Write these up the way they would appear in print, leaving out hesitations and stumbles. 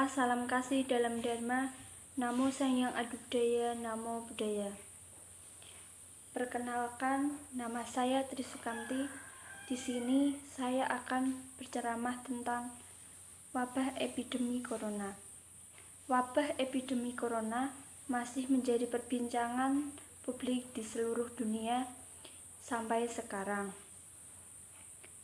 Inilah salam kasih dalam Dharma, Namo Sang Hyang Adibudaya, Namo Buddhaya. Perkenalkan, nama saya Tri Sukamti. Di sini saya akan berceramah tentang wabah epidemi corona. Wabah epidemi corona masih menjadi perbincangan publik di seluruh dunia sampai sekarang.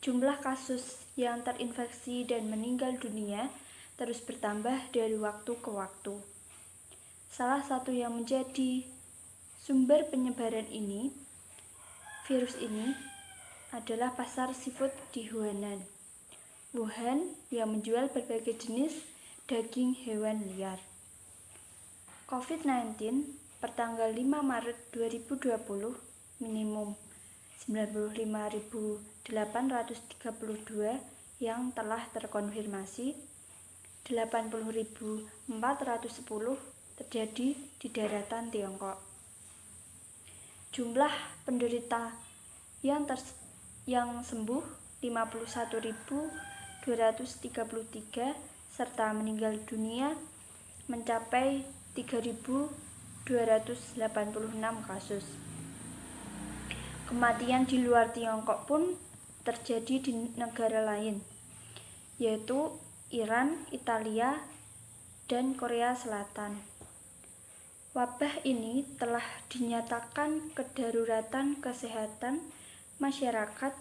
Jumlah kasus yang terinfeksi dan meninggal dunia terus bertambah dari waktu ke waktu. Salah satu yang menjadi sumber penyebaran virus ini adalah pasar seafood di Wuhan yang menjual berbagai jenis daging hewan liar. COVID-19 pertanggal 5 Maret 2020 minimum 95.832 yang telah terkonfirmasi, 80.410 terjadi di daratan Tiongkok. Jumlah penderita yang sembuh 51.233 serta meninggal dunia mencapai 3.286 kasus. Kematian di luar Tiongkok pun terjadi di negara lain, yaitu Iran, Italia, dan Korea Selatan. Wabah ini telah dinyatakan kedaruratan kesehatan masyarakat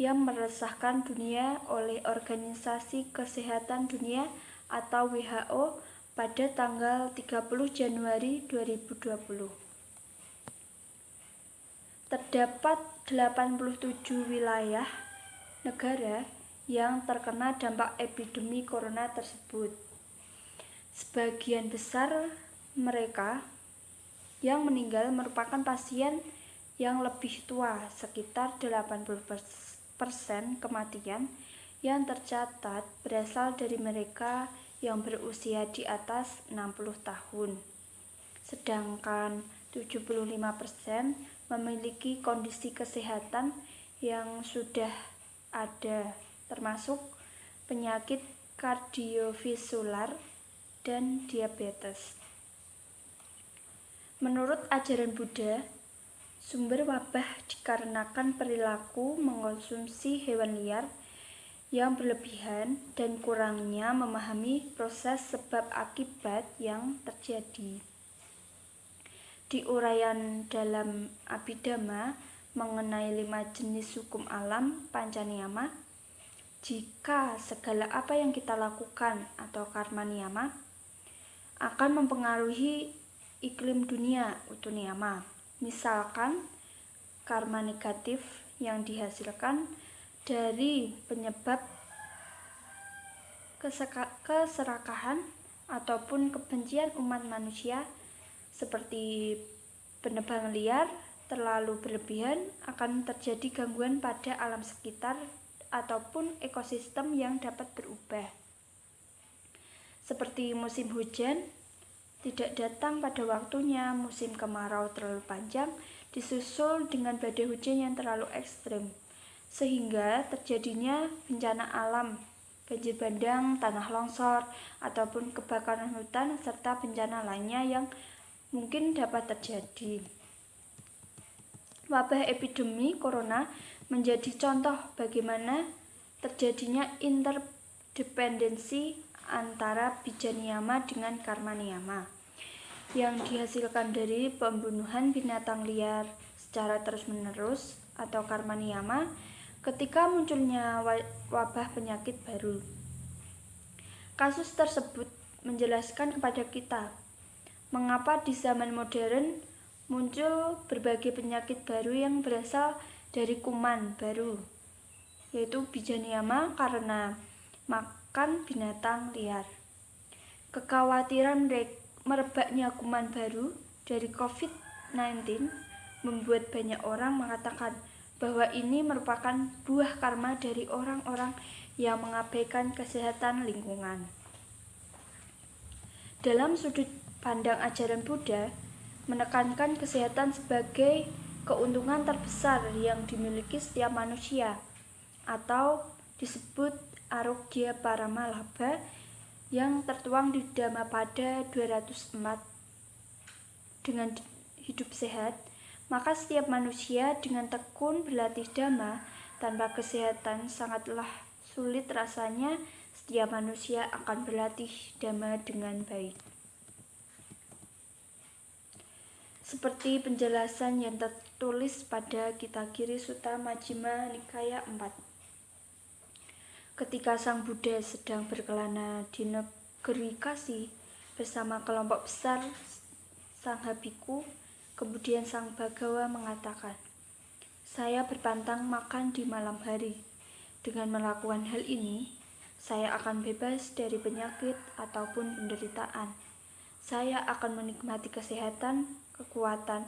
yang meresahkan dunia oleh Organisasi Kesehatan Dunia atau WHO pada tanggal 30 Januari 2020. Terdapat 87 wilayah negara yang terkena dampak epidemi corona tersebut. Sebagian besar mereka yang meninggal merupakan pasien yang lebih tua, sekitar 80% kematian yang tercatat berasal dari mereka yang berusia di atas 60 tahun. Sedangkan 75% memiliki kondisi kesehatan yang sudah ada, termasuk penyakit kardiovaskular dan diabetes. Menurut ajaran Buddha, sumber wabah dikarenakan perilaku mengkonsumsi hewan liar yang berlebihan dan kurangnya memahami proses sebab akibat yang terjadi. Di uraian dalam Abhidhamma mengenai 5 jenis hukum alam Pancaniyama, jika segala apa yang kita lakukan atau karma niyama akan mempengaruhi iklim dunia utuniyama. Misalkan karma negatif yang dihasilkan dari penyebab keserakahan ataupun kebencian umat manusia seperti penebang liar terlalu berlebihan, akan terjadi gangguan pada alam sekitar ataupun ekosistem yang dapat berubah. Seperti musim hujan tidak datang pada waktunya, musim kemarau terlalu panjang disusul dengan badai hujan yang terlalu ekstrim, sehingga terjadinya bencana alam, banjir bandang, tanah longsor, ataupun kebakaran hutan serta bencana lainnya yang mungkin dapat terjadi. Wabah epidemi corona menjadi contoh bagaimana terjadinya interdependensi antara bija niyama dengan karma niyama yang dihasilkan dari pembunuhan binatang liar secara terus-menerus atau karma niyama ketika munculnya wabah penyakit baru. Kasus tersebut menjelaskan kepada kita mengapa di zaman modern muncul berbagai penyakit baru yang berasal dari kuman baru, yaitu bija niyama karena makan binatang liar. Kekhawatiran merebaknya kuman baru dari COVID-19 membuat banyak orang mengatakan bahwa ini merupakan buah karma dari orang-orang yang mengabaikan kesehatan lingkungan. Dalam sudut pandang ajaran Buddha, menekankan kesehatan sebagai keuntungan terbesar yang dimiliki setiap manusia, atau disebut Arogya Parama Labha, yang tertuang di Dhammapada 204 dengan hidup sehat, maka setiap manusia dengan tekun berlatih Dhamma tanpa kesehatan sangatlah sulit rasanya setiap manusia akan berlatih Dhamma dengan baik. Seperti penjelasan yang tertulis pada Kitagiri Sutta Majjhima Nikaya 4. Ketika Sang Buddha sedang berkelana di negeri Kasi bersama kelompok besar Sangha Bhikkhu, kemudian Sang Bhagawa mengatakan, "Saya berpantang makan di malam hari. Dengan melakukan hal ini, saya akan bebas dari penyakit ataupun penderitaan. Saya akan menikmati kesehatan, kekuatan,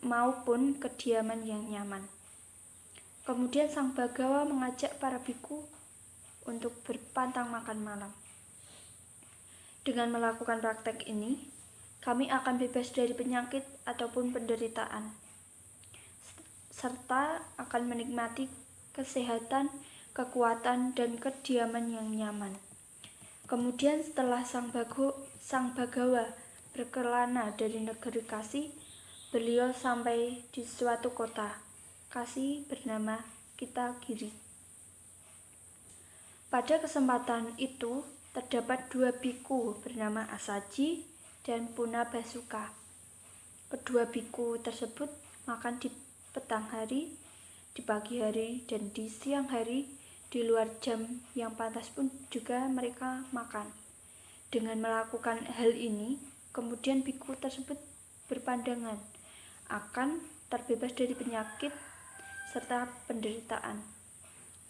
maupun kediaman yang nyaman." Kemudian Sang Bhagawa mengajak para bhikkhu untuk berpantang makan malam. Dengan melakukan praktek ini, kami akan bebas dari penyakit ataupun penderitaan, serta akan menikmati kesehatan, kekuatan, dan kediaman yang nyaman. Kemudian setelah Sang Bhagawa berkelana dari negeri Kasi, beliau sampai di suatu kota Kasi bernama Kitagiri. Pada kesempatan itu terdapat 2 bhikkhu bernama Asaji dan Punabasuka. Kedua bhikkhu tersebut makan di petang hari, di pagi hari, dan di siang hari. Di luar jam yang pantas pun juga mereka makan. Dengan melakukan hal ini, kemudian bhikkhu tersebut berpandangan akan terbebas dari penyakit serta penderitaan,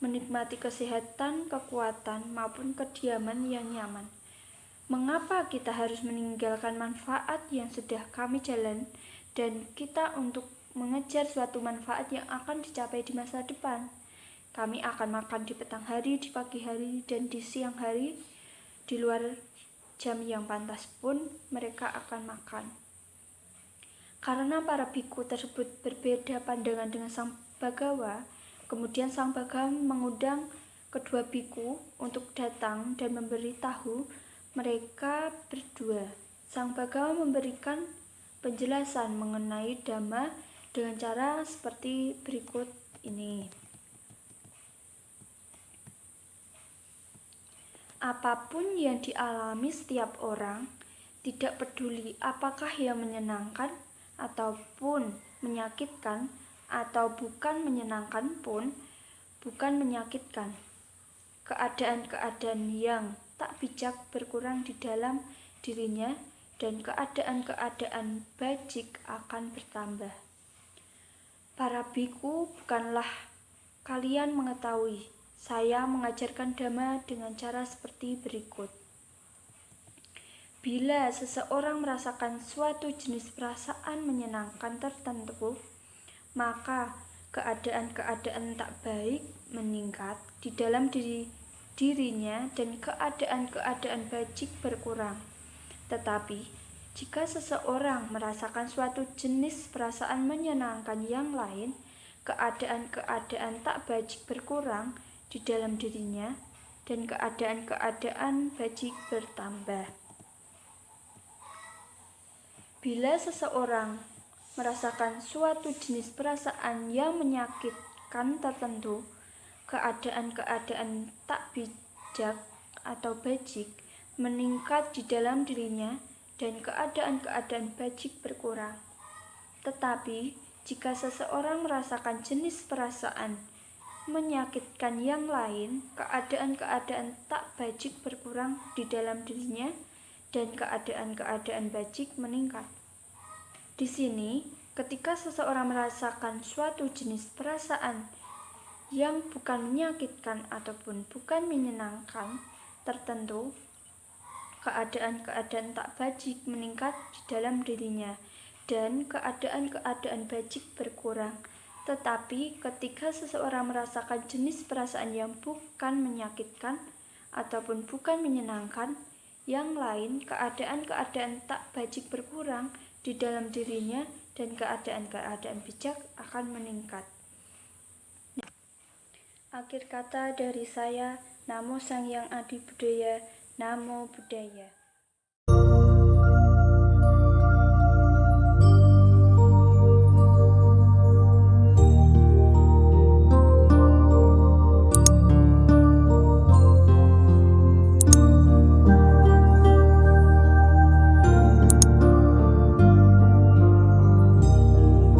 menikmati kesehatan, kekuatan, maupun kediaman yang nyaman. Mengapa kita harus meninggalkan manfaat yang sudah kami jalan dan kita untuk mengejar suatu manfaat yang akan dicapai di masa depan? Kami akan makan di petang hari, di pagi hari, dan di siang hari. Di luar jam yang pantas pun mereka akan makan. Karena para bhikkhu tersebut berbeda pandangan dengan Sang Bhagawa, kemudian Sang Bhagawa mengundang kedua bhikkhu untuk datang dan memberitahu mereka berdua. Sang Bhagawa memberikan penjelasan mengenai Dhamma dengan cara seperti berikut ini. Apapun yang dialami setiap orang, tidak peduli apakah yang menyenangkan ataupun menyakitkan, atau bukan menyenangkan pun bukan menyakitkan. Keadaan-keadaan yang tak bijak berkurang di dalam dirinya, dan keadaan-keadaan bajik akan bertambah. Para bhikkhu, bukanlah kalian mengetahui, saya mengajarkan Dhamma dengan cara seperti berikut. Bila seseorang merasakan suatu jenis perasaan menyenangkan tertentu, maka keadaan-keadaan tak baik meningkat di dalam dirinya dan keadaan-keadaan bajik berkurang. Tetapi, jika seseorang merasakan suatu jenis perasaan menyenangkan yang lain, keadaan-keadaan tak bajik berkurang di dalam dirinya dan keadaan-keadaan bajik bertambah. Bila seseorang merasakan suatu jenis perasaan yang menyakitkan tertentu, keadaan-keadaan tak bijak atau bajik meningkat di dalam dirinya dan keadaan-keadaan bajik berkurang. Tetapi, jika seseorang merasakan jenis perasaan menyakitkan yang lain, keadaan-keadaan tak bajik berkurang di dalam dirinya dan keadaan-keadaan bajik meningkat. Di sini, ketika seseorang merasakan suatu jenis perasaan yang bukan menyakitkan ataupun bukan menyenangkan tertentu, keadaan-keadaan tak bajik meningkat di dalam dirinya dan keadaan-keadaan bajik berkurang. Tetapi ketika seseorang merasakan jenis perasaan yang bukan menyakitkan ataupun bukan menyenangkan yang lain, keadaan-keadaan tak bajik berkurang di dalam dirinya dan keadaan-keadaan bijak akan meningkat. Akhir kata dari saya, Namo Sang Hyang Adi Buddhaya, Namo Buddhaya.